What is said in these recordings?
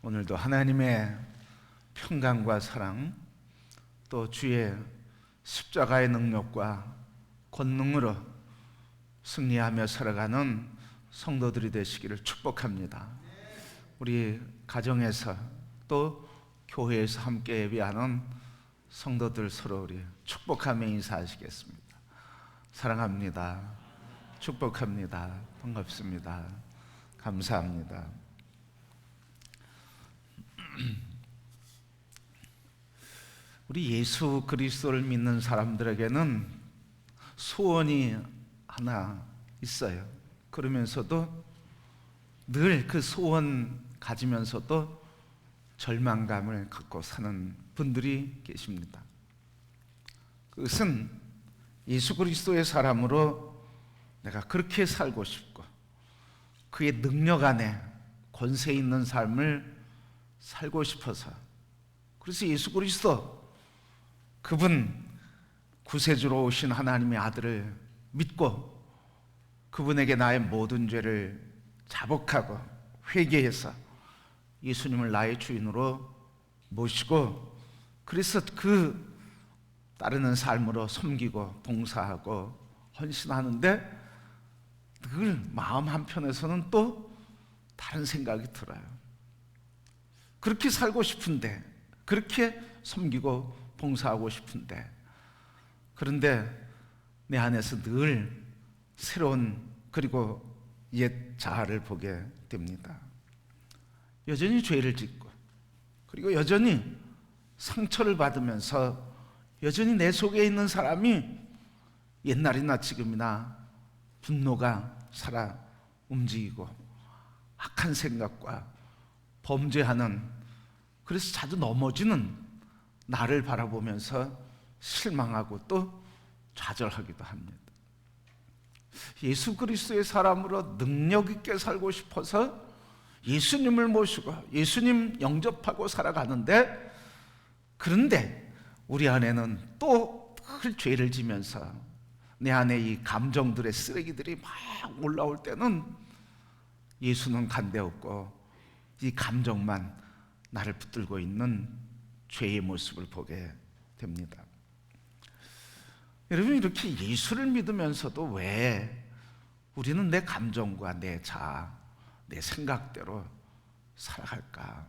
오늘도 하나님의 평강과 사랑, 또 주의 십자가의 능력과 권능으로 승리하며 살아가는 성도들이 되시기를 축복합니다. 우리 가정에서 또 교회에서 함께 예배하는 성도들 서로 우리 축복하며 인사하시겠습니다. 사랑합니다. 축복합니다. 반갑습니다. 감사합니다. 우리 예수 그리스도를 믿는 사람들에게는 소원이 하나 있어요. 그러면서도 늘 그 소원 가지면서도 절망감을 갖고 사는 분들이 계십니다. 그것은 예수 그리스도의 사람으로 내가 그렇게 살고 싶고 그의 능력 안에 권세 있는 삶을 살고 싶어서, 그래서 예수 그리스도 그분 구세주로 오신 하나님의 아들을 믿고 그분에게 나의 모든 죄를 자복하고 회개해서 예수님을 나의 주인으로 모시고, 그래서 그 따르는 삶으로 섬기고 봉사하고 헌신하는데 늘 마음 한편에서는 또 다른 생각이 들어요. 그렇게 살고 싶은데, 그렇게 섬기고 봉사하고 싶은데, 그런데 내 안에서 늘 새로운 그리고 옛 자아를 보게 됩니다. 여전히 죄를 짓고, 그리고 여전히 상처를 받으면서 여전히 내 속에 있는 사람이 옛날이나 지금이나 분노가 살아 움직이고 악한 생각과 범죄하는, 그래서 자주 넘어지는 나를 바라보면서 실망하고 또 좌절하기도 합니다. 예수 그리스도의 사람으로 능력 있게 살고 싶어서 예수님을 모시고 예수님 영접하고 살아가는데, 그런데 우리 안에는 또 늘 죄를 지면서 내 안에 이 감정들의 쓰레기들이 막 올라올 때는 예수는 간데없고 이 감정만 나를 붙들고 있는 죄의 모습을 보게 됩니다. 여러분, 이렇게 예수를 믿으면서도 왜 우리는 내 감정과 내 자아, 내 생각대로 살아갈까?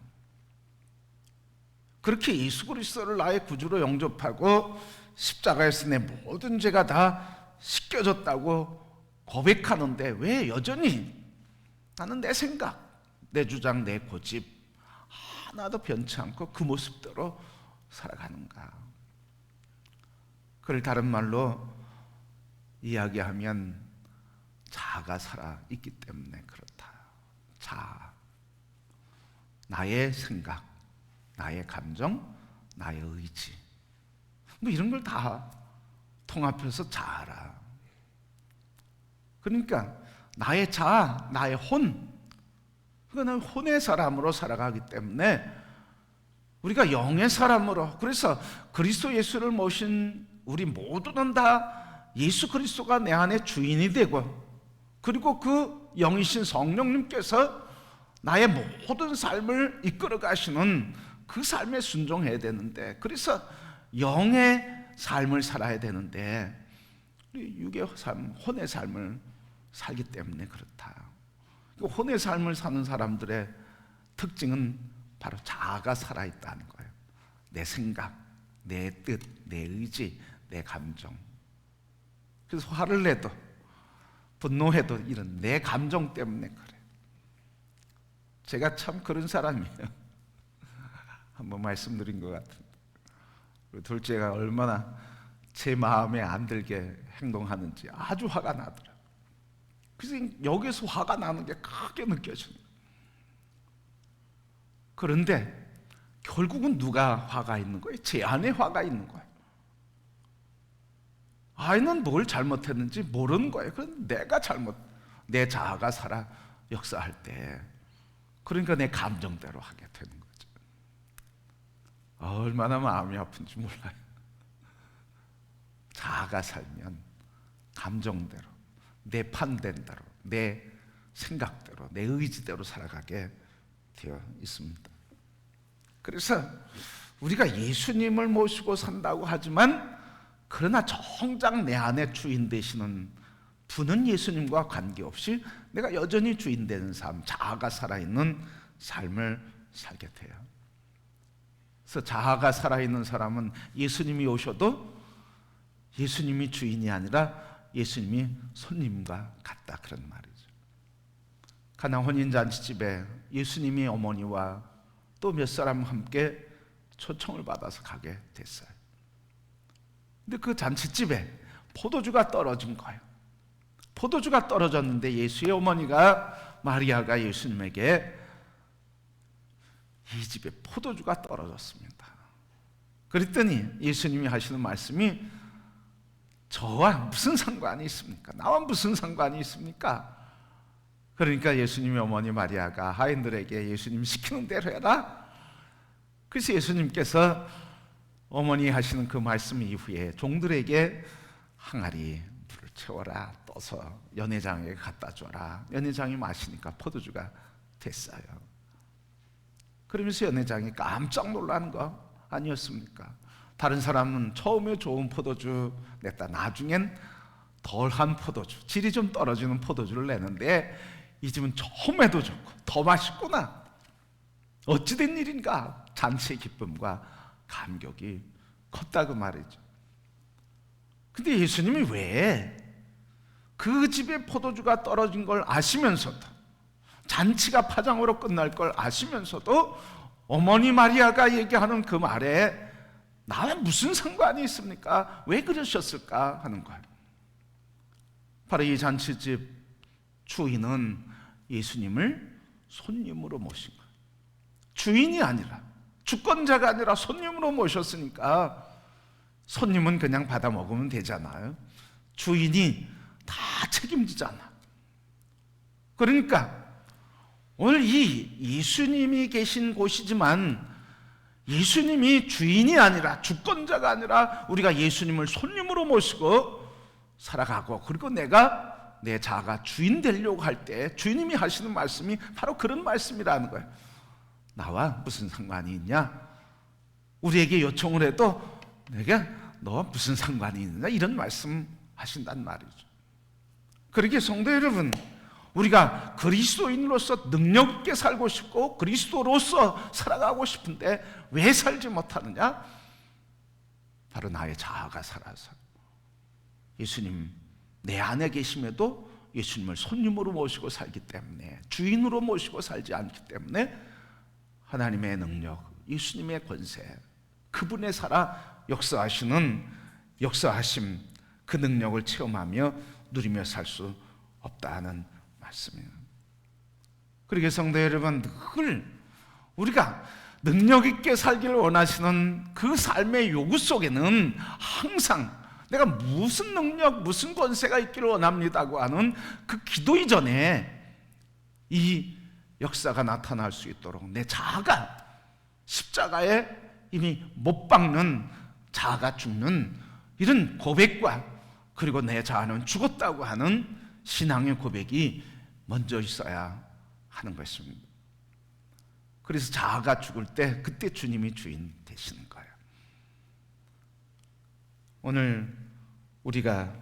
그렇게 예수 그리스도를 나의 구주로 영접하고 십자가에서 내 모든 죄가 다 씻겨졌다고 고백하는데 왜 여전히 나는 내 생각, 내 주장, 내 고집 하나도 변치 않고 그 모습대로 살아가는가? 그를 다른 말로 이야기하면 자아가 살아있기 때문에 그렇다. 자아, 나의 생각, 나의 감정, 나의 의지, 뭐 이런 걸 다 통합해서 자아라. 그러니까 나의 자아, 나의 혼, 그거는 혼의 사람으로 살아가기 때문에 우리가 영의 사람으로, 그래서 그리스도 예수를 모신 우리 모두는 다 예수 그리스도가 내 안에 주인이 되고, 그리고 그 영이신 성령님께서 나의 모든 삶을 이끌어 가시는 그 삶에 순종해야 되는데, 그래서 영의 삶을 살아야 되는데 육의 삶, 혼의 삶을 살기 때문에 그렇다. 혼의 삶을 사는 사람들의 특징은 바로 자아가 살아있다는 거예요. 내 생각, 내 뜻, 내 의지, 내 감정. 그래서 화를 내도 분노해도 이런 내 감정 때문에 그래. 제가 참 그런 사람이에요. 한번 말씀드린 것 같은데, 둘째가 얼마나 제 마음에 안 들게 행동하는지 아주 화가 나더라고요. 그래서 여기서 화가 나는 게 크게 느껴져요. 그런데 결국은 누가 화가 있는 거예요? 제 안에 화가 있는 거예요. 아이는 뭘 잘못했는지 모르는 거예요. 그건 내가 내 자아가 살아 역사할 때, 그러니까 내 감정대로 하게 되는 거죠. 얼마나 마음이 아픈지 몰라요. 자아가 살면 감정대로, 내 판단대로, 내 생각대로, 내 의지대로 살아가게 되어 있습니다. 그래서 우리가 예수님을 모시고 산다고 하지만 그러나 정작 내 안에 주인 되시는 분은 예수님과 관계없이 내가 여전히 주인 되는 삶, 자아가 살아있는 삶을 살게 돼요. 그래서 자아가 살아있는 사람은 예수님이 오셔도 예수님이 주인이 아니라 예수님이 손님과 같다, 그런 말이죠. 가나 혼인잔치집에 예수님이 어머니와 또 몇 사람 함께 초청을 받아서 가게 됐어요. 근데 그 잔치집에 포도주가 떨어진 거예요. 포도주가 떨어졌는데 예수의 어머니가 마리아가 예수님에게 이 집에 포도주가 떨어졌습니다. 그랬더니 예수님이 하시는 말씀이 저와 무슨 상관이 있습니까? 나와 무슨 상관이 있습니까? 그러니까 예수님의 어머니 마리아가 하인들에게 예수님 시키는 대로 해라. 그래서 예수님께서 어머니 하시는 그 말씀 이후에 종들에게 항아리 물을 채워라, 떠서 연회장에게 갖다 줘라. 연회장이 마시니까 포도주가 됐어요. 그러면서 연회장이 깜짝 놀라는 거 아니었습니까? 다른 사람은 처음에 좋은 포도주 냈다, 나중엔 덜한 포도주, 질이 좀 떨어지는 포도주를 내는데 이 집은 처음에도 좋고 더 맛있구나, 어찌된 일인가, 잔치의 기쁨과 감격이 컸다고 말이죠. 근데 예수님이 왜 그 집에 포도주가 떨어진 걸 아시면서도, 잔치가 파장으로 끝날 걸 아시면서도 어머니 마리아가 얘기하는 그 말에 나와 무슨 상관이 있습니까? 왜 그러셨을까 하는 거예요. 바로 이 잔치집 주인은 예수님을 손님으로 모신 거예요. 주인이 아니라, 주권자가 아니라 손님으로 모셨으니까 손님은 그냥 받아 먹으면 되잖아요. 주인이 다 책임지잖아. 그러니까 오늘 이 예수님이 계신 곳이지만 예수님이 주인이 아니라, 주권자가 아니라 우리가 예수님을 손님으로 모시고 살아가고, 그리고 내가 내 자아가 주인 되려고 할 때 주님이 하시는 말씀이 바로 그런 말씀이라는 거예요. 나와 무슨 상관이 있냐? 우리에게 요청을 해도 내가 너와 무슨 상관이 있느냐, 이런 말씀 하신단 말이죠. 그렇게 성도 여러분, 우리가 그리스도인으로서 능력 있게 살고 싶고 그리스도로서 살아가고 싶은데 왜 살지 못하느냐? 바로 나의 자아가 살아서 예수님 내 안에 계심에도 예수님을 손님으로 모시고 살기 때문에, 주인으로 모시고 살지 않기 때문에 하나님의 능력, 예수님의 권세, 그분의 살아 역사하심, 그 능력을 체험하며 누리며 살 수 없다는 말씀이에요. 그러게 성도 여러분, 늘 우리가 능력 있게 살기를 원하시는 그 삶의 요구 속에는 항상 내가 무슨 능력, 무슨 권세가 있기를 원합니다고 하는 그 기도 이전에 이 역사가 나타날 수 있도록 내 자아가 십자가에 이미 못 박는, 자아가 죽는 이런 고백과, 그리고 내 자아는 죽었다고 하는 신앙의 고백이 먼저 있어야 하는 것입니다. 그래서 자아가 죽을 때 그때 주님이 주인 되시는 거예요. 오늘 우리가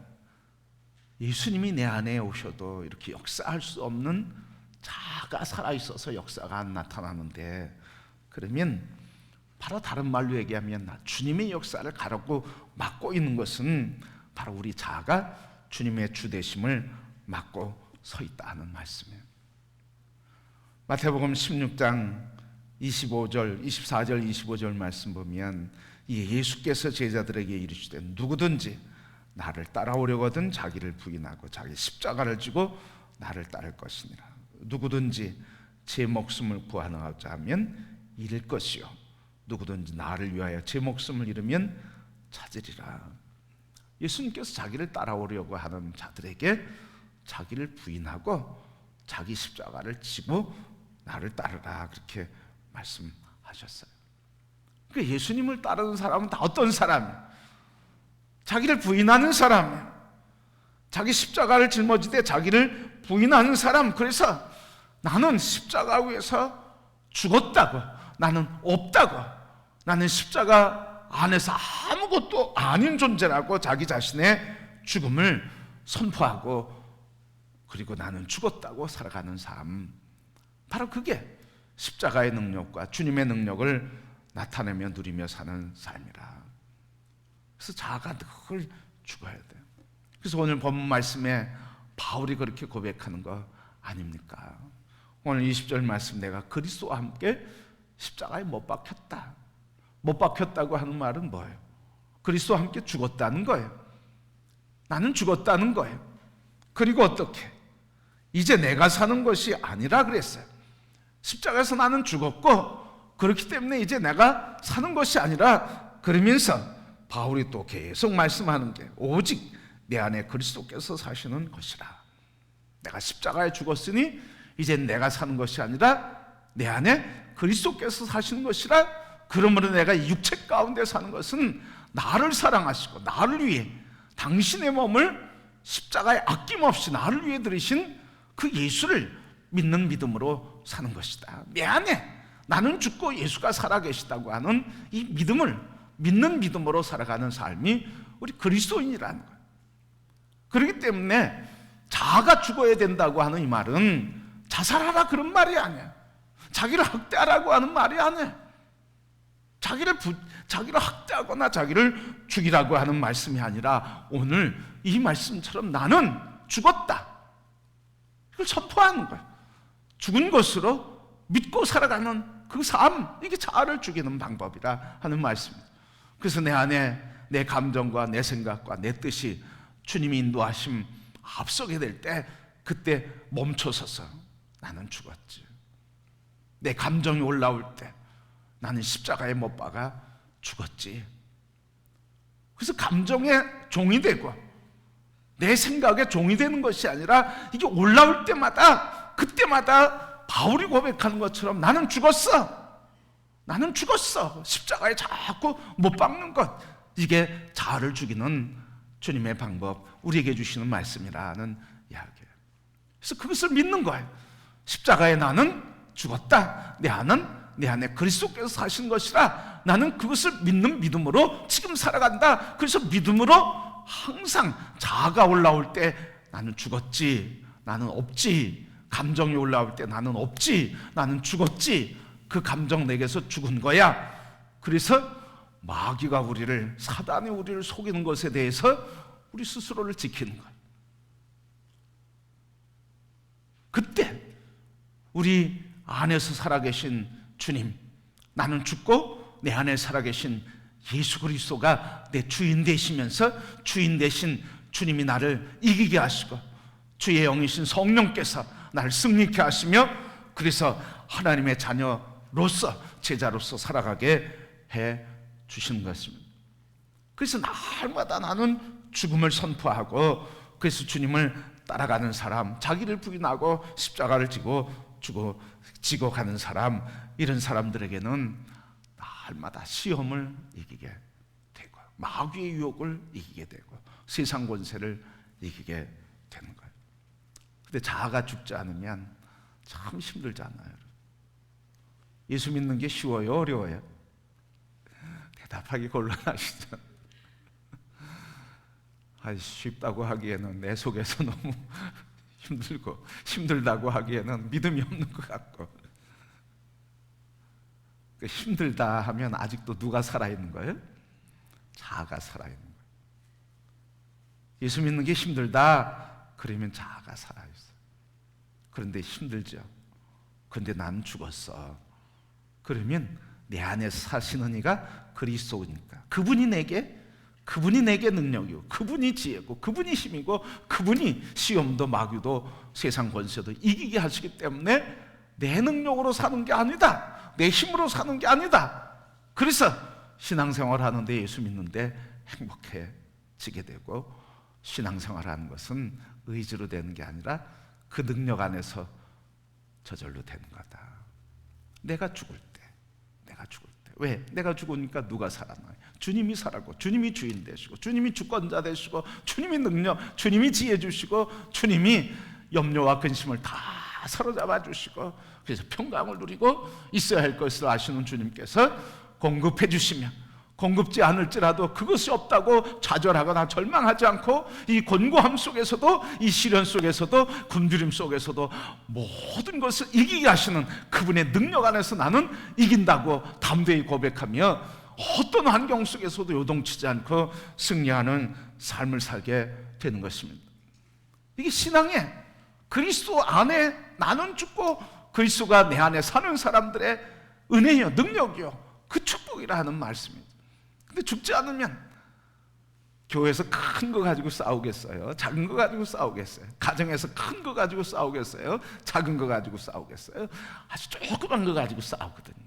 예수님이 내 안에 오셔도 이렇게 역사할 수 없는 자아가 살아있어서 역사가 안 나타나는데, 그러면 바로 다른 말로 얘기하면 주님의 역사를 가로고 막고 있는 것은 바로 우리 자아가 주님의 주되심을 막고 서 있다는 말씀이에요. 마태복음 16장 24절 25절 말씀 보면 예수께서 제자들에게 이르시되 누구든지 나를 따라오려거든 자기를 부인하고 자기 십자가를 지고 나를 따를 것이니라. 누구든지 제 목숨을 구하고자 하면 잃을 것이요 누구든지 나를 위하여 제 목숨을 잃으면 찾으리라. 예수님께서 자기를 따라오려고 하는 자들에게 자기를 부인하고 자기 십자가를 지고 나를 따르라, 그렇게 말씀하셨어요. 그러니까 예수님을 따르는 사람은 다 어떤 사람이에요? 자기를 부인하는 사람이에요. 자기 십자가를 짊어지되 자기를 부인하는 사람. 그래서 나는 십자가 위에서 죽었다고, 나는 없다고, 나는 십자가 안에서 아무것도 아닌 존재라고 자기 자신의 죽음을 선포하고, 그리고 나는 죽었다고 살아가는 삶, 바로 그게 십자가의 능력과 주님의 능력을 나타내며 누리며 사는 삶이라. 그래서 자아가 늘 죽어야 돼요. 그래서 오늘 본문 말씀에 바울이 그렇게 고백하는 거 아닙니까? 오늘 20절 말씀, 내가 그리스도와 함께 십자가에 못 박혔다. 못 박혔다고 하는 말은 뭐예요? 그리스도와 함께 죽었다는 거예요. 나는 죽었다는 거예요. 그리고 어떻게? 이제 내가 사는 것이 아니라 그랬어요. 십자가에서 나는 죽었고, 그렇기 때문에 이제 내가 사는 것이 아니라, 그러면서 바울이 또 계속 말씀하는 게 오직 내 안에 그리스도께서 사시는 것이라. 내가 십자가에 죽었으니 이제 내가 사는 것이 아니라 내 안에 그리스도께서 사시는 것이라. 그러므로 내가 이 육체 가운데 사는 것은 나를 사랑하시고 나를 위해 당신의 몸을 십자가에 아낌없이 나를 위해 들이신 그 예수를 믿는 믿음으로 사는 것이다. 내 안에 나는 죽고 예수가 살아계시다고 하는 이 믿음을 믿는 믿음으로 살아가는 삶이 우리 그리스도인이라는 거예요. 그렇기 때문에 자아가 죽어야 된다고 하는 이 말은 자살하라 그런 말이 아니에요. 자기를 학대하라고 하는 말이 아니에요. 자기를 학대하거나 자기를 죽이라고 하는 말씀이 아니라, 오늘 이 말씀처럼 나는 죽었다, 이걸 선포하는 거예요. 죽은 것으로 믿고 살아가는 그 삶, 이게 자아를 죽이는 방법이라 하는 말씀입니다. 그래서 내 안에 내 감정과 내 생각과 내 뜻이 주님이 인도하심 앞서게 될 때, 그때 멈춰서서 나는 죽었지. 내 감정이 올라올 때 나는 십자가에 못 박아 죽었지. 그래서 감정의 종이 되고 내 생각의 종이 되는 것이 아니라, 이게 올라올 때마다, 그때마다 바울이 고백하는 것처럼 나는 죽었어, 나는 죽었어, 십자가에 자꾸 못 박는 것, 이게 자아를 죽이는 주님의 방법, 우리에게 주시는 말씀이라는 이야기예요. 그래서 그것을 믿는 거예요. 십자가에 나는 죽었다, 내 안에 그리스도께서 사신 것이라, 나는 그것을 믿는 믿음으로 지금 살아간다. 그래서 믿음으로 항상 자아가 올라올 때 나는 죽었지, 나는 없지, 감정이 올라올 때 나는 없지, 나는 죽었지, 그 감정 내게서 죽은 거야. 그래서 마귀가 우리를, 사단이 우리를 속이는 것에 대해서 우리 스스로를 지키는 거예요. 그때 우리 안에서 살아계신 주님, 나는 죽고 내 안에 살아계신 예수 그리스도가 내 주인 되시면서, 주인 되신 주님이 나를 이기게 하시고 주의 영이신 성령께서 나를 승리케 하시며, 그래서 하나님의 자녀로서, 제자로서 살아가게 해 주시는 것입니다. 그래서 날마다 나는 죽음을 선포하고, 그래서 주님을 따라가는 사람, 자기를 부인하고 십자가를 지고 가는 사람, 이런 사람들에게는 날마다 시험을 이기게 되고, 마귀의 유혹을 이기게 되고, 세상 권세를 이기게 되는 거예요. 근데 자아가 죽지 않으면 참 힘들잖아요. 예수 믿는 게 쉬워요, 어려워요? 대답하기 곤란하시죠? 쉽다고 하기에는 내 속에서 너무 힘들고, 힘들다고 하기에는 믿음이 없는 것 같고. 힘들다 하면 아직도 누가 살아있는 거예요? 자아가 살아있는 거예요. 예수 믿는 게 힘들다 그러면 자아가 살아있어요. 그런데 힘들죠. 그런데 난 죽었어 그러면 내 안에서 사시는 이가 그리스도니까, 그분이 내게 능력이고, 그분이 지혜고, 그분이 힘이고, 그분이 시험도 마귀도 세상 권세도 이기게 하시기 때문에 내 능력으로 사는 게 아니다, 내 힘으로 사는 게 아니다. 그래서 신앙생활 하는데, 예수 믿는데 행복해지게 되고, 신앙생활 하는 것은 의지로 되는 게 아니라 그 능력 안에서 저절로 되는 거다. 내가 죽을 때. 왜? 내가 죽으니까 누가 살아나요? 주님이 살았고, 주님이 주인 되시고, 주님이 주권자 되시고, 주님이 능력, 주님이 지혜 주시고, 주님이 염려와 근심을 다 다 사로잡아 주시고, 그래서 평강을 누리고 있어야 할 것을 아시는 주님께서 공급해 주시면, 공급지 않을지라도 그것이 없다고 좌절하거나 절망하지 않고, 이 곤고함 속에서도, 이 시련 속에서도, 굶주림 속에서도 모든 것을 이기게 하시는 그분의 능력 안에서 나는 이긴다고 담대히 고백하며 어떤 환경 속에서도 요동치지 않고 승리하는 삶을 살게 되는 것입니다. 이게 신앙의, 그리스도 안에 나는 죽고 그리스도가 내 안에 사는 사람들의 은혜요, 능력이요, 그 축복이라 하는 말씀입니다. 근데 죽지 않으면 교회에서 큰 거 가지고 싸우겠어요? 작은 거 가지고 싸우겠어요? 가정에서 큰 거 가지고 싸우겠어요? 작은 거 가지고 싸우겠어요? 아주 조그만 거 가지고 싸우거든요.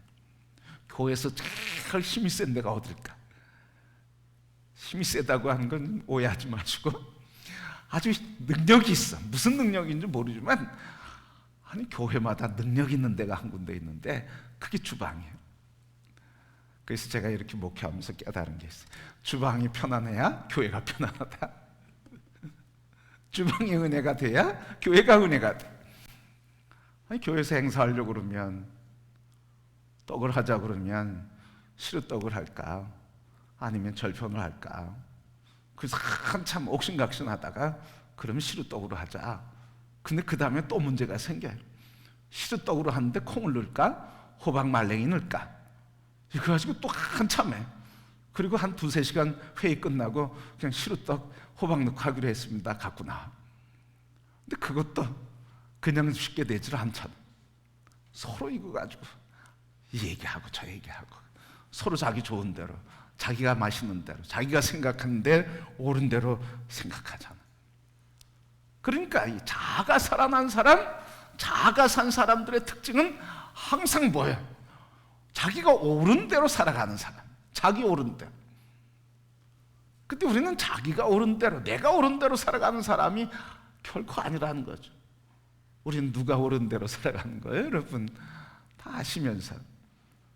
교회에서 제일 힘이 센 데가 어딜까? 힘이 세다고 하는 건 오해하지 마시고, 아주 능력이 있어. 무슨 능력인지 모르지만, 아니 교회마다 능력 있는 데가 한 군데 있는데 그게 주방이에요. 그래서 제가 이렇게 목회하면서 깨달은 게 있어요. 주방이 편안해야 교회가 편안하다. 주방이 은혜가 돼야 교회가 은혜가 돼. 아니 교회에서 행사하려고 그러면, 떡을 하자 그러면 시루떡을 할까? 아니면 절편을 할까? 그래서 한참 옥신각신하다가 그러면 시루떡으로 하자. 근데 그 다음에 또 문제가 생겨요. 시루떡으로 하는데 콩을 넣을까? 호박 말랭이 넣을까? 이거 가지고 또 한참해. 그리고 한 2-3시간 회의 끝나고 그냥 시루떡 호박 넣고 하기로 했습니다. 갖고 나와. 근데 그것도 그냥 쉽게 되지를 않잖아. 서로 이거 가지고 이 얘기하고 저 얘기하고, 서로 자기 좋은 대로, 자기가 맛있는 대로, 자기가 생각하는데 옳은 대로 생각하잖아. 그러니까 이 자아가 살아난 사람, 자아가 산 사람들의 특징은 항상 뭐예요? 자기가 옳은 대로 살아가는 사람, 자기 옳은 대로. 근데 우리는 자기가 옳은 대로, 내가 옳은 대로 살아가는 사람이 결코 아니라는 거죠. 우리는 누가 옳은 대로 살아가는 거예요? 여러분 다 아시면서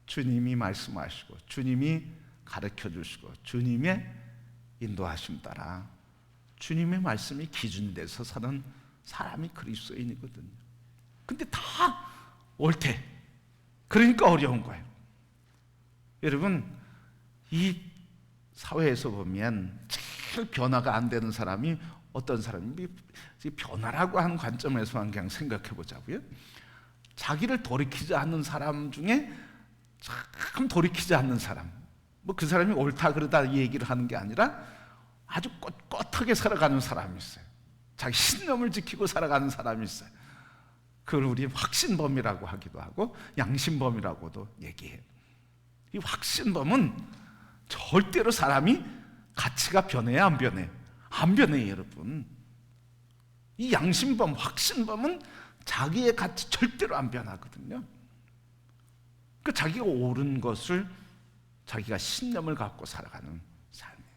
주님이 말씀하시고, 주님이 가르쳐 주시고, 주님의 인도하심 따라, 주님의 말씀이 기준이 돼서 사는 사람이 그리스도인이거든요. 근데 다 옳대. 그러니까 어려운 거예요. 여러분 이 사회에서 보면 제일 변화가 안 되는 사람이 어떤 사람이, 변화라고 하는 관점에서만 그냥 생각해 보자고요. 자기를 돌이키지 않는 사람 중에 참 돌이키지 않는 사람, 뭐 그 사람이 옳다 그러다 이 얘기를 하는 게 아니라 아주 꼿꼿하게 살아가는 사람이 있어요. 자기 신념을 지키고 살아가는 사람이 있어요. 그걸 우리 확신범이라고 하기도 하고 양심범이라고도 얘기해요. 이 확신범은 절대로 사람이 가치가 변해야 안 변해요? 안 변해요, 여러분. 이 양심범, 확신범은 자기의 가치 절대로 안 변하거든요. 그 자기가 옳은 것을, 자기가 신념을 갖고 살아가는 삶이에요.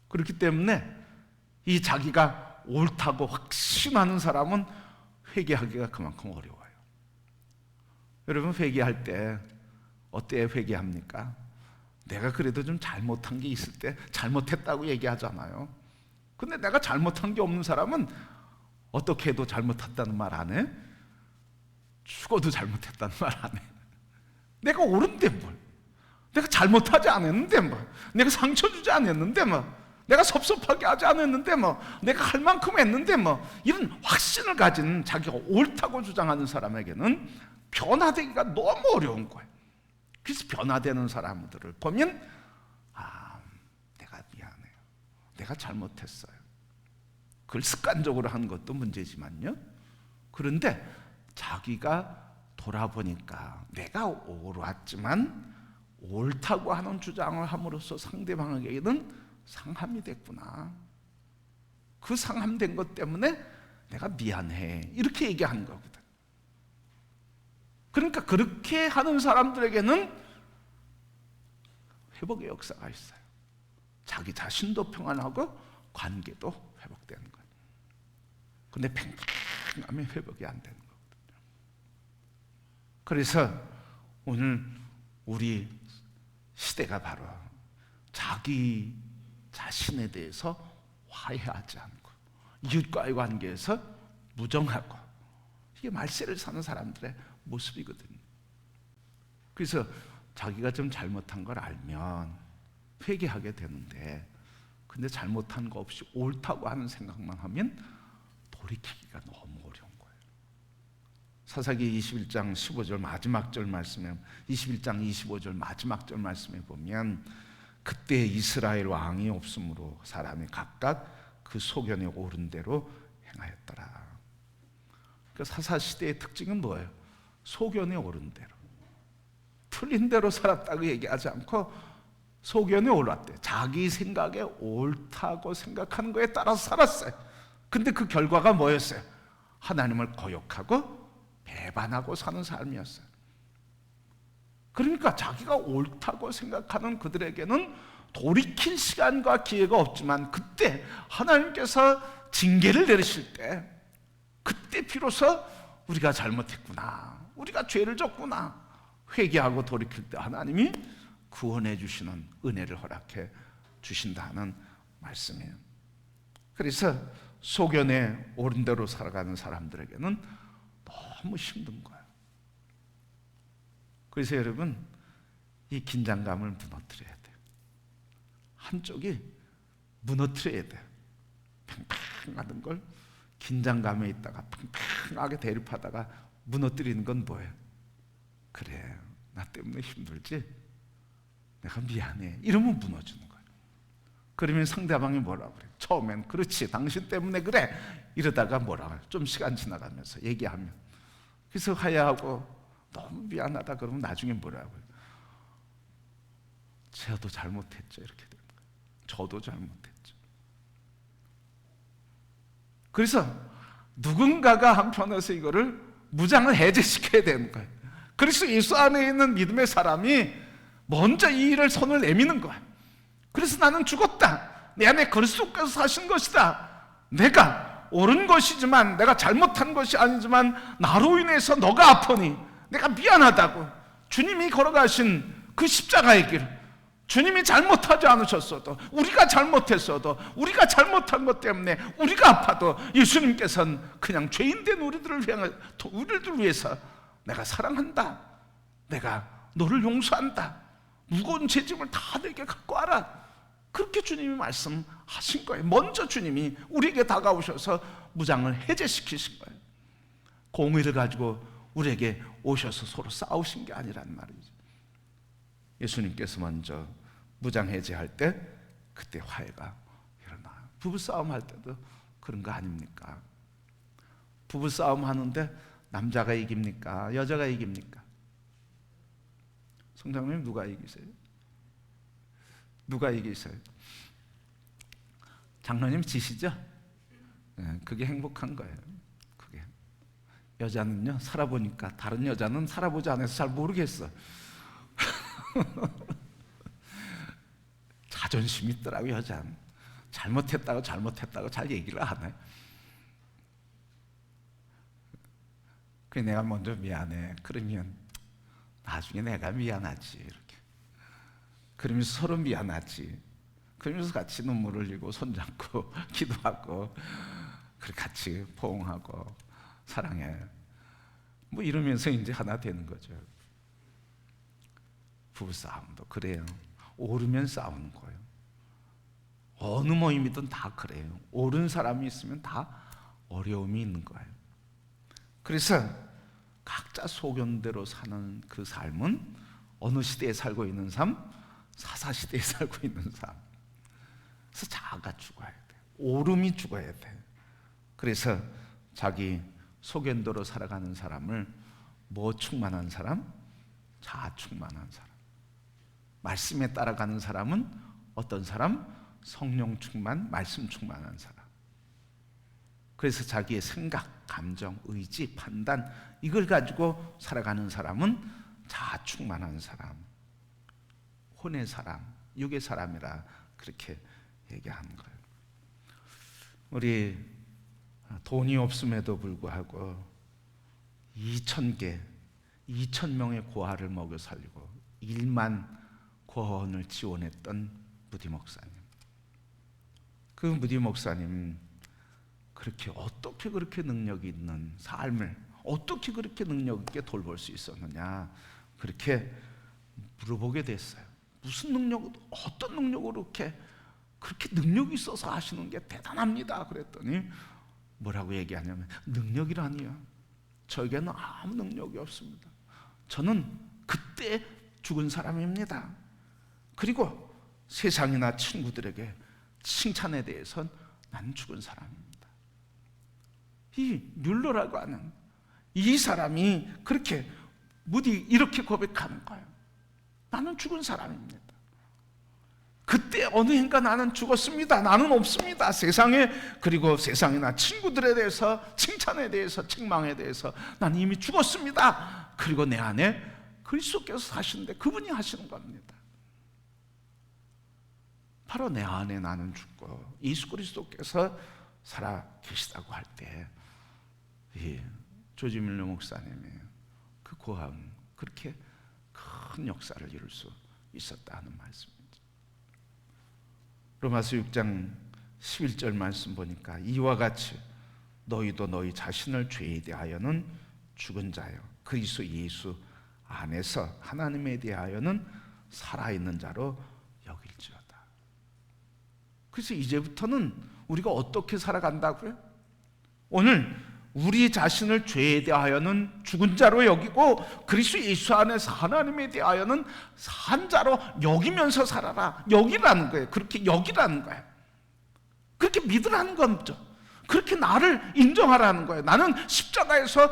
그렇기 때문에 이 자기가 옳다고 확신하는 사람은 회개하기가 그만큼 어려워요. 여러분 회개할 때 어때야 회개합니까? 내가 그래도 좀 잘못한 게 있을 때 잘못했다고 얘기하잖아요. 근데 내가 잘못한 게 없는 사람은 어떻게 해도 잘못했다는 말 안 해? 죽어도 잘못했다는 말 안 해. 내가 옳은데 뭘, 내가 잘못하지 않았는데 뭐, 내가 상처 주지 않았는데 뭐, 내가 섭섭하게 하지 않았는데 뭐, 내가 할 만큼 했는데 뭐, 이런 확신을 가진 자기가 옳다고 주장하는 사람에게는 변화되기가 너무 어려운 거예요. 그래서 변화되는 사람들을 보면 내가 미안해요, 내가 잘못했어요. 그걸 습관적으로 하는 것도 문제지만요. 그런데 자기가 돌아보니까 내가 옳았지만 옳다고 하는 주장을 함으로써 상대방에게는 상함이 됐구나. 그 상함된 것 때문에 내가 미안해, 이렇게 얘기하는 거거든. 그러니까 그렇게 하는 사람들에게는 회복의 역사가 있어요. 자기 자신도 평안하고 관계도 회복되는 거예요. 근데 평안함이 회복이 안 되는 거거든요. 그래서 오늘 우리 시대가 바로 자기 자신에 대해서 화해하지 않고, 이웃과의 관계에서 무정하고, 이게 말세를 사는 사람들의 모습이거든요. 그래서 자기가 좀 잘못한 걸 알면 회개하게 되는데, 근데 잘못한 거 없이 옳다고 하는 생각만 하면 돌이키기가 너무 어려운 거예요. 사사기 21장 15절 마지막 절 말씀에, 21장 25절 마지막 절 말씀에 보면, 그때 이스라엘 왕이 없으므로 사람이 각각 그 소견에 오른 대로 행하였더라. 그 사사 시대의 특징은 뭐예요? 소견에 오른 대로, 틀린 대로 살았다고 얘기하지 않고 소견에 올랐대. 자기 생각에 옳다고 생각하는 거에 따라서 살았어요. 근데 그 결과가 뭐였어요? 하나님을 거역하고 배반하고 사는 삶이었어요. 그러니까 자기가 옳다고 생각하는 그들에게는 돌이킬 시간과 기회가 없지만, 그때 하나님께서 징계를 내리실 때, 그때 비로소 우리가 잘못했구나, 우리가 죄를 졌구나 회개하고 돌이킬 때 하나님이 구원해 주시는 은혜를 허락해 주신다는 말씀이에요. 그래서 소견에 옳은 대로 살아가는 사람들에게는 너무 힘든 거예요. 그래서 여러분, 이 긴장감을 무너뜨려야 돼요. 한쪽이 무너뜨려야 돼요. 팽팽하던 걸 긴장감에 있다가 팽팽하게 대립하다가 무너뜨리는 건 뭐예요? 그래, 나 때문에 힘들지? 내가 미안해. 이러면 무너지는 거예요. 그러면 상대방이 뭐라고 그래? 처음엔 그렇지, 당신 때문에 그래. 이러다가 뭐라고 그래? 좀 시간 지나가면서 얘기하면, 그래서 화해하고 너무 미안하다 그러면 나중에 뭐라고 해요? 저도 잘못했죠. 이렇게 되는 거예요. 저도 잘못했죠. 그래서 누군가가 한편에서 이거를 무장을 해제시켜야 되는 거예요. 그래서 예수 안에 있는 믿음의 사람이 먼저 이 일을 손을 내미는 거예요. 그래서 나는 죽었다, 내 안에 그리스도께서 사신 것이다, 내가 옳은 것이지만 내가 잘못한 것이 아니지만 나로 인해서 너가 아프니 내가 미안하다고, 주님이 걸어가신 그 십자가의 길, 주님이 잘못하지 않으셨어도, 우리가 잘못했어도, 우리가 잘못한 것 때문에 우리가 아파도 예수님께서는 그냥 죄인된 우리를 위해서 내가 사랑한다, 내가 너를 용서한다, 무거운 죄짐을 다 내게 갖고 와라, 그렇게 주님이 말씀하신 거예요. 먼저 주님이 우리에게 다가오셔서 무장을 해제시키신 거예요. 공의를 가지고 우리에게 오셔서 서로 싸우신 게 아니란 말이죠. 예수님께서 먼저 무장 해제할 때 그때 화해가 일어나요. 부부싸움 할 때도 그런 거 아닙니까? 부부싸움 하는데 남자가 이깁니까? 여자가 이깁니까? 성장님, 누가 이기세요? 누가 이기세요? 장로님 지시죠? 네, 그게 행복한 거예요. 그게. 여자는요, 살아보니까, 다른 여자는 살아보지 않아서 잘 모르겠어. 자존심 있더라고, 여자는. 잘못했다고 잘 얘기를 안 해. 그래, 내가 먼저 미안해. 그러면 나중에 내가 미안하지, 이렇게. 그러면서 서로 미안하지. 그러면서 같이 눈물 흘리고 손잡고 기도하고, 그래 같이 포옹하고 사랑해, 뭐 이러면서 이제 하나 되는 거죠. 부부싸움도 그래요. 오르면 싸우는 거예요. 어느 모임이든 다 그래요. 옳은 사람이 있으면 다 어려움이 있는 거예요. 그래서 각자 소견대로 사는 그 삶은 어느 시대에 살고 있는 삶? 사사시대에 살고 있는 삶. 그래서 자아가 죽어야 돼. 오름이 죽어야 돼. 그래서 자기 소견대로 살아가는 사람을 뭐 충만한 사람? 자아 충만한 사람. 말씀에 따라가는 사람은 어떤 사람? 성령 충만, 말씀 충만한 사람. 그래서 자기의 생각, 감정, 의지, 판단, 이걸 가지고 살아가는 사람은 자아 충만한 사람, 혼의 사람, 육의 사람이라 그렇게 얘기하는 거예요. 우리 돈이 없음에도 불구하고 2,000명의 고아를 먹여 살리고 1만 고아원을 지원했던 무디 목사님. 그 무디 목사님, 어떻게 그렇게 능력이 있는 삶을 어떻게 그렇게 능력 있게 돌볼 수 있었느냐, 그렇게 물어보게 됐어요. 무슨 능력, 어떤 능력으로 그렇게 능력이 있어서 하시는 게 대단합니다. 그랬더니 뭐라고 얘기하냐면, 능력이라니요, 저에게는 아무 능력이 없습니다. 저는 그때 죽은 사람입니다. 그리고 세상이나 친구들에게 칭찬에 대해선 난 죽은 사람입니다. 이 뮬러라고 하는 이 사람이 그렇게 무디 이렇게 고백하는 거예요. 나는 죽은 사람입니다. 그때 어느 해인가 나는 죽었습니다. 나는 없습니다. 세상에, 그리고 세상이나 친구들에 대해서, 칭찬에 대해서, 책망에 대해서 나는 이미 죽었습니다. 그리고 내 안에 그리스도께서 사시는데 그분이 하시는 겁니다. 바로 내 안에 나는 죽고 예수 그리스도께서 살아 계시다고 할 때, 조지 밀러 목사님의 그 고함, 그렇게 큰 역사를 이룰 수 있었다는 말씀입니다. 로마서 6장 11절 말씀 보니까, 이와 같이 너희도 너희 자신을 죄에 대하여는 죽은 자요 그리스도 예수 안에서 하나님에 대하여는 살아있는 자로 여길지어다. 그래서 이제부터는 우리가 어떻게 살아간다고요? 오늘 우리 자신을 죄에 대하여는 죽은 자로 여기고 그리스도 예수 안에서 하나님에 대하여는 산 자로 여기면서 살아라. 여기라는 거예요. 그렇게 여기라는 거예요. 그렇게 믿으라는 거죠. 그렇게 나를 인정하라는 거예요. 나는 십자가에서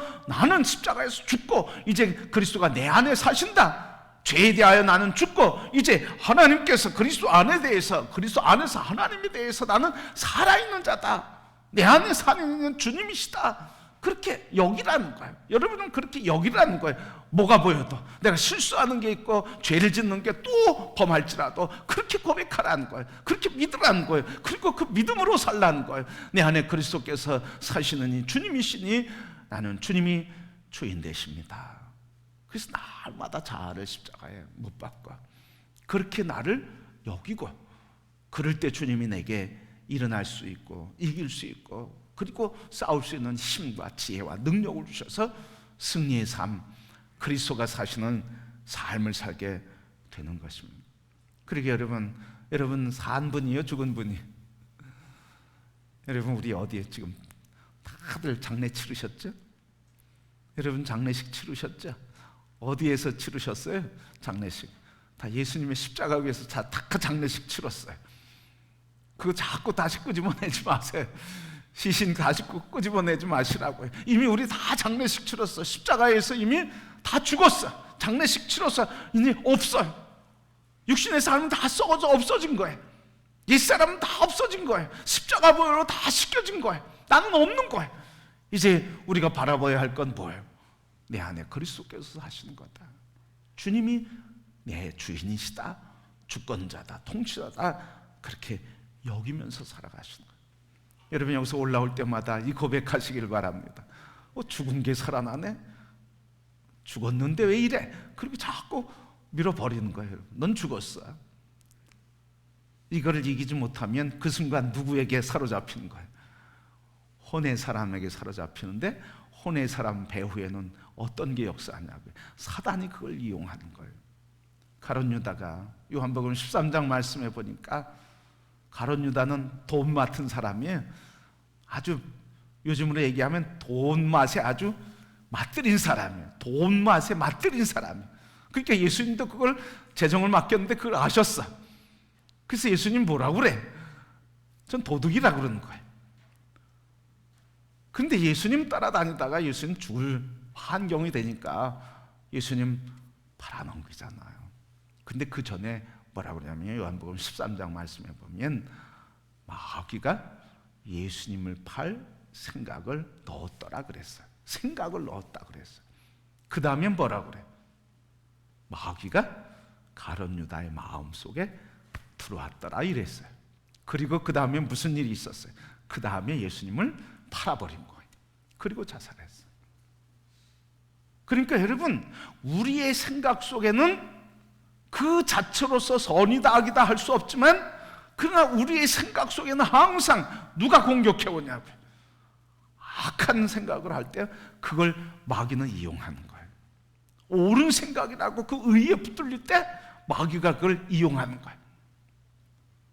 죽고 이제 그리스도가 내 안에 사신다. 죄에 대하여 나는 죽고 이제 하나님께서 그리스도 안에서 하나님에 대해서 나는 살아있는 자다. 내 안에 사는 주님이시다. 그렇게 여기라는 거예요. 여러분은 그렇게 여기라는 거예요. 뭐가 보여도, 내가 실수하는 게 있고 죄를 짓는 게 또 범할지라도 그렇게 고백하라는 거예요. 그렇게 믿으라는 거예요. 그리고 그 믿음으로 살라는 거예요. 내 안에 그리스도께서 사시느니 주님이시니 나는 주님이 주인 되십니다. 그래서 날마다 자아를 십자가에 못 박고 그렇게 나를 여기고, 그럴 때 주님이 내게 일어날 수 있고 이길 수 있고 그리고 싸울 수 있는 힘과 지혜와 능력을 주셔서 승리의 삶, 그리스도가 사시는 삶을 살게 되는 것입니다. 그러게 여러분 산 분이요, 죽은 분이? 여러분 우리 어디에 지금 다들 장례 치르셨죠? 여러분 장례식 치르셨죠? 어디에서 치르셨어요? 장례식 다 예수님의 십자가 위에서 다 장례식 치렀어요. 그거 자꾸 다시 끄집어내지 마세요. 시신 다시 끄집어내지 마시라고요. 이미 우리 다 장례식 치렀어. 십자가에서 이미 다 죽었어. 장례식 치렀어. 이제 없어요. 육신의 삶은 다 썩어져 없어진 거예요. 옛사람은 다 없어진 거예요. 십자가 보혈로 다 씻겨진 거예요. 나는 없는 거예요. 이제 우리가 바라봐야 할 건 뭐예요? 내 안에 그리스도께서 사시는 거다. 주님이 내 주인이시다, 주권자다, 통치자다, 그렇게 여기면서 살아가시는 거예요. 여러분 여기서 올라올 때마다 이 고백하시길 바랍니다. 죽은 게 살아나네? 죽었는데 왜 이래? 그렇게 자꾸 밀어버리는 거예요. 넌 죽었어. 이거를 이기지 못하면 그 순간 누구에게 사로잡히는 거예요? 혼의 사람에게 사로잡히는데, 혼의 사람 배후에는 어떤 게 역사하냐고요? 사단이 그걸 이용하는 거예요. 가룟 유다가 요한복음 13장 말씀해 보니까, 가룟 유다는 돈 맡은 사람이에요. 아주 요즘으로 얘기하면 돈 맛에 아주 맛들인 사람이에요. 돈 맛에 맛들인 사람이에요. 그러니까 예수님도 그걸 재정을 맡겼는데 그걸 아셨어. 그래서 예수님 뭐라고 그래? 전 도둑이라고 그러는 거예요. 근데 예수님 따라다니다가 예수님 죽을 환경이 되니까 예수님 팔아넘기잖아요. 근데 그 전에 뭐라고 그러냐면 요한복음 13장 말씀에 보면 마귀가 예수님을 팔 생각을 넣었더라 그랬어요. 생각을 넣었다 그랬어요. 그 다음에 뭐라고 그래? 마귀가 가룟 유다의 마음속에 들어왔더라 이랬어요. 그리고 그 다음에 무슨 일이 있었어요? 그 다음에 예수님을 팔아버린 거예요. 그리고 자살했어요. 그러니까 여러분, 우리의 생각 속에는 그 자체로서 선이다 악이다 할 수 없지만, 그러나 우리의 생각 속에는 항상 누가 공격해 오냐고요? 악한 생각을 할 때 그걸 마귀는 이용하는 거예요. 옳은 생각이라고 그 의에 붙들릴 때 마귀가 그걸 이용하는 거예요.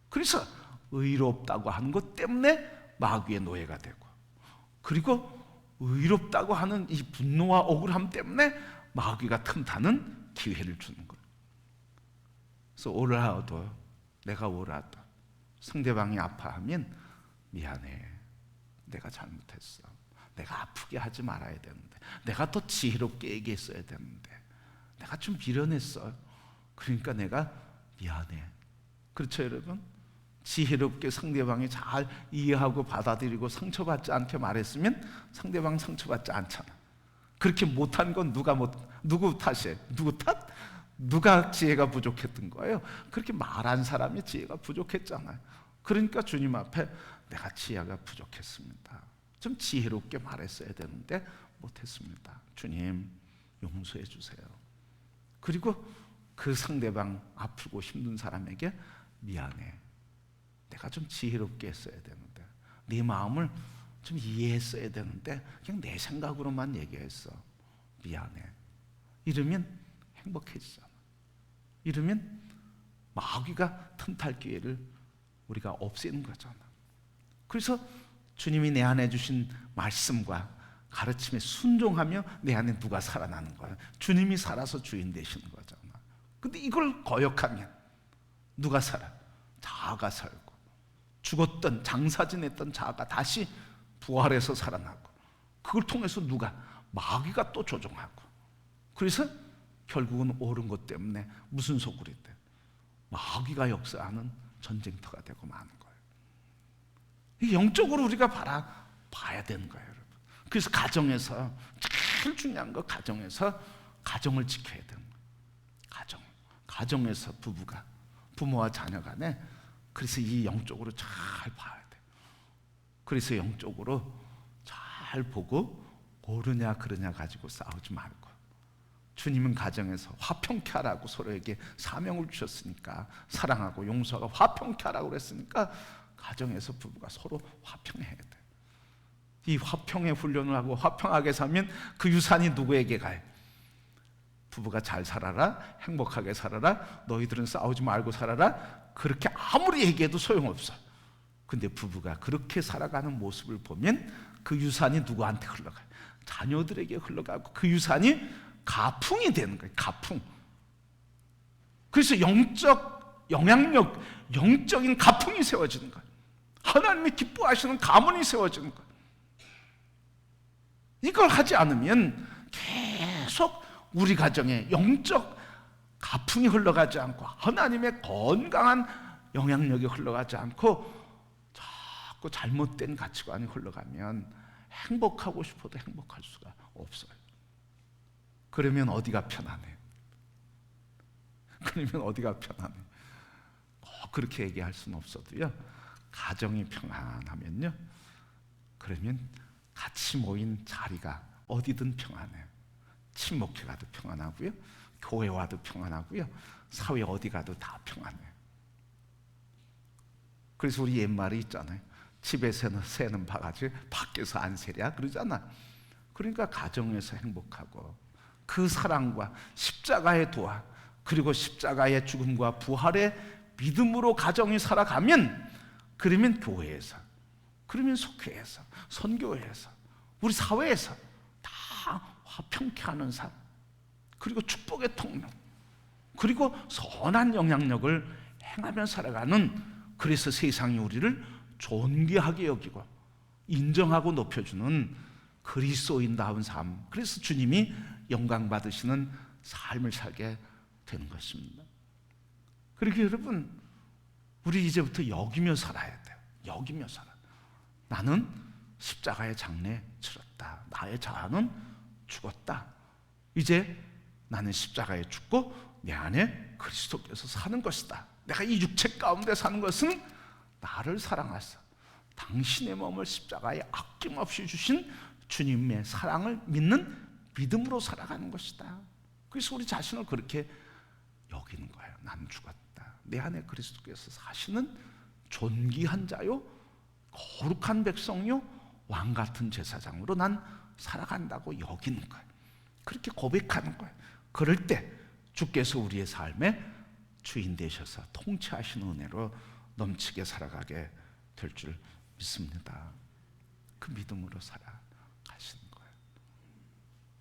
그래서 의롭다고 하는 것 때문에 마귀의 노예가 되고, 그리고 의롭다고 하는 이 분노와 억울함 때문에 마귀가 틈타는 기회를 주는 거예요. 그래서 오라도, 내가 오라도 상대방이 아파하면 미안해, 내가 잘못했어, 내가 아프게 하지 말아야 되는데, 내가 더 지혜롭게 얘기했어야 되는데, 내가 좀 미련했어, 그러니까 내가 미안해. 그렇죠 여러분? 지혜롭게 상대방이 잘 이해하고 받아들이고 상처받지 않게 말했으면 상대방 상처받지 않잖아. 그렇게 못한 건 누구 탓이에요? 누구 탓? 누가 지혜가 부족했던 거예요? 그렇게 말한 사람이 지혜가 부족했잖아요. 그러니까 주님 앞에 내가 지혜가 부족했습니다, 좀 지혜롭게 말했어야 되는데 못했습니다, 주님 용서해 주세요. 그리고 그 상대방 아프고 힘든 사람에게 미안해, 내가 좀 지혜롭게 했어야 되는데, 네 마음을 좀 이해했어야 되는데 그냥 내 생각으로만 얘기했어, 미안해. 이러면 행복해지잖아. 이러면 마귀가 틈탈 기회를 우리가 없애는 거잖아. 그래서 주님이 내 안에 주신 말씀과 가르침에 순종하며 내 안에 누가 살아나는 거야? 주님이 살아서 주인 되시는 거잖아. 근데 이걸 거역하면 누가 살아? 자아가 살고, 죽었던 장사 지냈던 자아가 다시 부활해서 살아나고, 그걸 통해서 누가? 마귀가 또 조종하고. 그래서 결국은 옳은 것 때문에 무슨 소굴이 돼? 마귀가 역사하는 전쟁터가 되고 마는 거예요. 영적으로 우리가 봐야 되는 거예요 여러분. 그래서 가정에서 제일 중요한 거, 가정에서 가정을 지켜야 되는 거예요. 가정에서 부모와 자녀 간에, 그래서 이 영적으로 잘 봐야 돼요. 그래서 영적으로 잘 보고 옳으냐 그르냐 가지고 싸우지 말고, 주님은 가정에서 화평케 하라고 서로에게 사명을 주셨으니까, 사랑하고 용서하고 화평케 하라고 그랬으니까 가정에서 부부가 서로 화평해야 돼. 이 화평의 훈련을 하고 화평하게 살면 그 유산이 누구에게 가요? 부부가 잘 살아라, 행복하게 살아라, 너희들은 싸우지 말고 살아라, 그렇게 아무리 얘기해도 소용없어. 근데 부부가 그렇게 살아가는 모습을 보면 그 유산이 누구한테 흘러가요? 자녀들에게 흘러가고, 그 유산이 가풍이 되는 거예요. 가풍. 그래서 영적 영향력, 영적인 가풍이 세워지는 거예요. 하나님이 기뻐하시는 가문이 세워지는 거예요. 이걸 하지 않으면 계속 우리 가정에 영적 가풍이 흘러가지 않고, 하나님의 건강한 영향력이 흘러가지 않고 자꾸 잘못된 가치관이 흘러가면 행복하고 싶어도 행복할 수가 없어요. 그러면 어디가 편안해? 그러면 어디가 편안해? 그렇게 얘기할 수는 없어도요, 가정이 평안하면요, 그러면 같이 모인 자리가 어디든 평안해요. 친목회 가도 평안하고요, 교회 와도 평안하고요, 사회 어디 가도 다 평안해요. 그래서 우리 옛말이 있잖아요. 집에서는 새는 바가지 밖에서 안 새랴 그러잖아. 그러니까 가정에서 행복하고, 그 사랑과 십자가의 도와, 그리고 십자가의 죽음과 부활의 믿음으로 가정이 살아가면, 그러면 교회에서, 그러면 속회에서, 선교회에서, 우리 사회에서 다 화평케 하는 삶, 그리고 축복의 통로, 그리고 선한 영향력을 행하며 살아가는, 그래서 세상이 우리를 존귀하게 여기고 인정하고 높여주는 그리스도인다운 삶, 그래서 주님이 영광 받으시는 삶을 살게 되는 것입니다. 그렇게 여러분, 우리 이제부터 여기며 살아야 돼요. 여기며 살아. 나는 십자가의 장례 치렀다. 나의 자아는 죽었다. 이제 나는 십자가에 죽고 내 안에 그리스도께서 사는 것이다. 내가 이 육체 가운데 사는 것은 나를 사랑하사 당신의 몸을 십자가에 아낌없이 주신 주님의 사랑을 믿는 믿음으로 살아가는 것이다. 그래서 우리 자신을 그렇게 여기는 거예요. 난 죽었다. 내 안에 그리스도께서 사시는 존귀한 자요, 거룩한 백성요, 왕 같은 제사장으로 난 살아간다고 여기는 거예요. 그렇게 고백하는 거예요. 그럴 때 주께서 우리의 삶에 주인 되셔서 통치하시는 은혜로 넘치게 살아가게 될 줄 믿습니다. 그 믿음으로 살아가시는 거예요.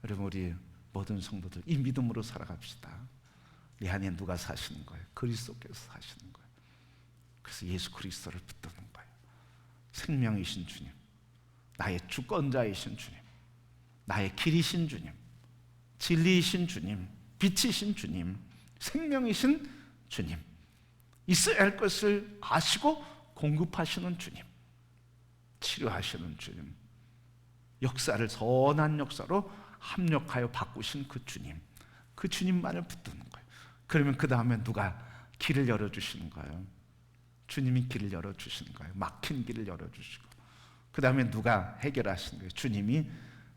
여러분, 우리 모든 성도들 이 믿음으로 살아갑시다. 내 안에 누가 사시는 거예요? 그리스도께서 사시는 거예요. 그래서 예수 그리스도를 붙드는 거예요. 생명이신 주님, 나의 주권자이신 주님, 나의 길이신 주님, 진리이신 주님, 빛이신 주님, 생명이신 주님, 있어야 할 것을 아시고 공급하시는 주님, 치료하시는 주님, 역사를 선한 역사로 합력하여 바꾸신 그 주님, 그 주님만을 붙드는 거예요. 그러면 그 다음에 누가 길을 열어주시는 거예요? 주님이 길을 열어주시는 거예요. 막힌 길을 열어주시고, 그 다음에 누가 해결하시는 거예요? 주님이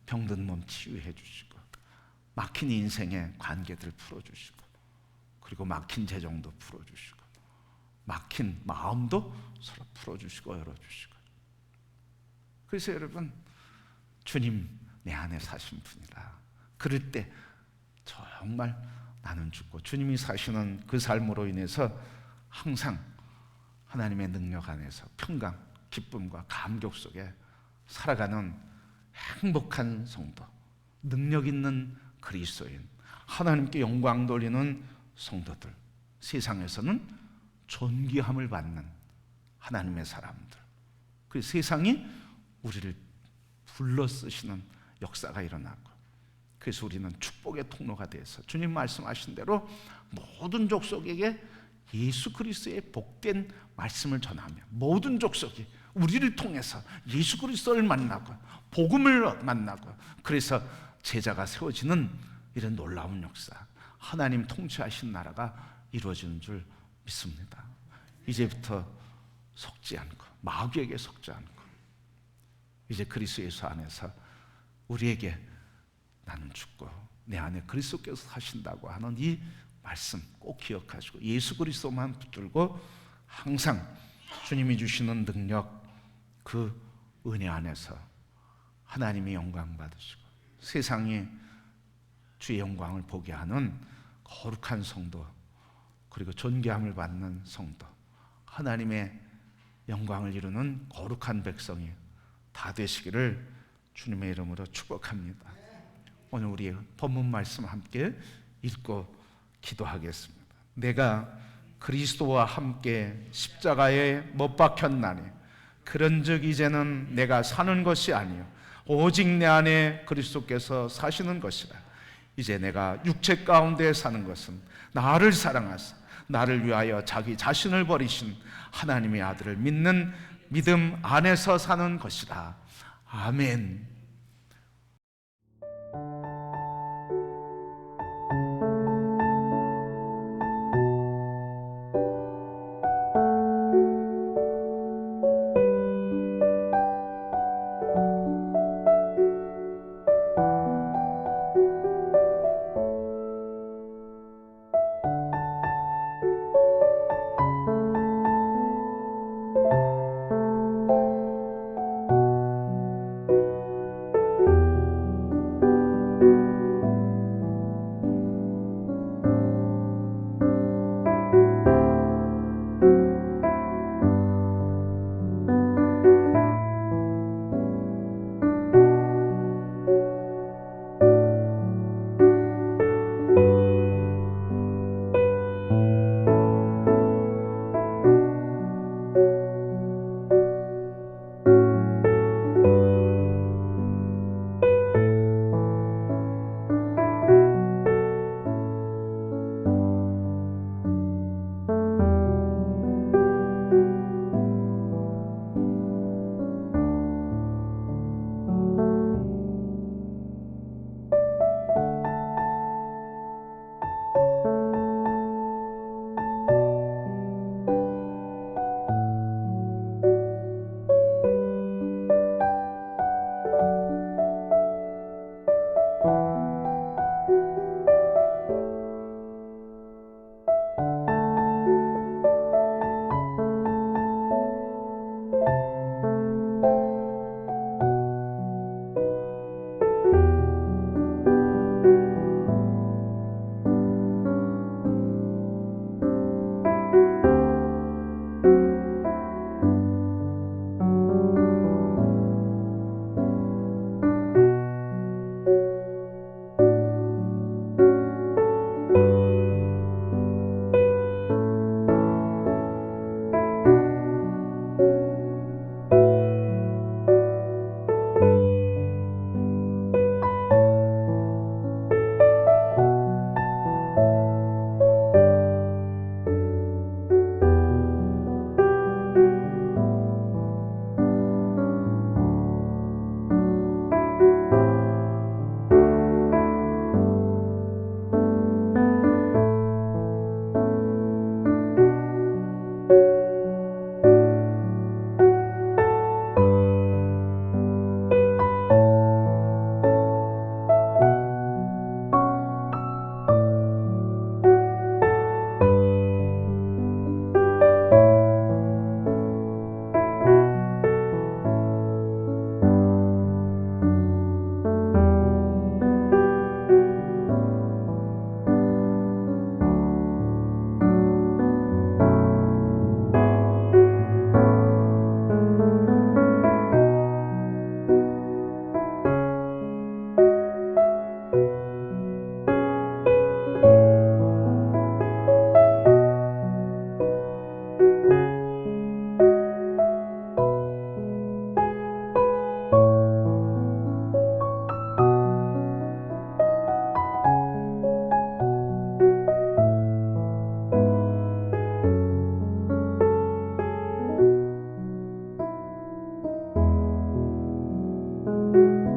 병든 몸 치유해 주시고, 막힌 인생의 관계들 풀어주시고, 그리고 막힌 재정도 풀어주시고, 막힌 마음도 서로 풀어주시고 열어주시고. 그래서 여러분, 주님 내 안에 사신 분이라 그럴 때 정말 나는 죽고 주님이 사시는 그 삶으로 인해서 항상 하나님의 능력 안에서 평강, 기쁨과 감격 속에 살아가는 행복한 성도, 능력 있는 그리스도인, 하나님께 영광 돌리는 성도들, 세상에서는 존귀함을 받는 하나님의 사람들, 그 세상이 우리를 불러 쓰시는 역사가 일어나고, 그래서 우리는 축복의 통로가 돼서 주님 말씀하신 대로 모든 족속에게 예수 그리스도의 복된 말씀을 전하며 모든 족속이 우리를 통해서 예수 그리스도를 만나고 복음을 만나고, 그래서 제자가 세워지는 이런 놀라운 역사, 하나님 통치하신 나라가 이루어지는 줄 믿습니다. 이제부터 속지 않고 마귀에게 속지 않고 이제 그리스도 예수 안에서 우리에게 나는 죽고 내 안에 그리스도께서 사신다고 하는 이 말씀 꼭 기억하시고 예수 그리스도만 붙들고 항상 주님이 주시는 능력, 그 은혜 안에서 하나님이 영광 받으시고 세상이 주의 영광을 보게 하는 거룩한 성도, 그리고 존귀함을 받는 성도, 하나님의 영광을 이루는 거룩한 백성이 다 되시기를 주님의 이름으로 축복합니다. 오늘 우리 본문 말씀 함께 읽고 기도하겠습니다. 내가 그리스도와 함께 십자가에 못 박혔나니 그런즉 이제는 내가 사는 것이 아니요 오직 내 안에 그리스도께서 사시는 것이라. 이제 내가 육체 가운데 사는 것은 나를 사랑하사 나를 위하여 자기 자신을 버리신 하나님의 아들을 믿는 믿음 안에서 사는 것이다. 아멘. 주시옵소서.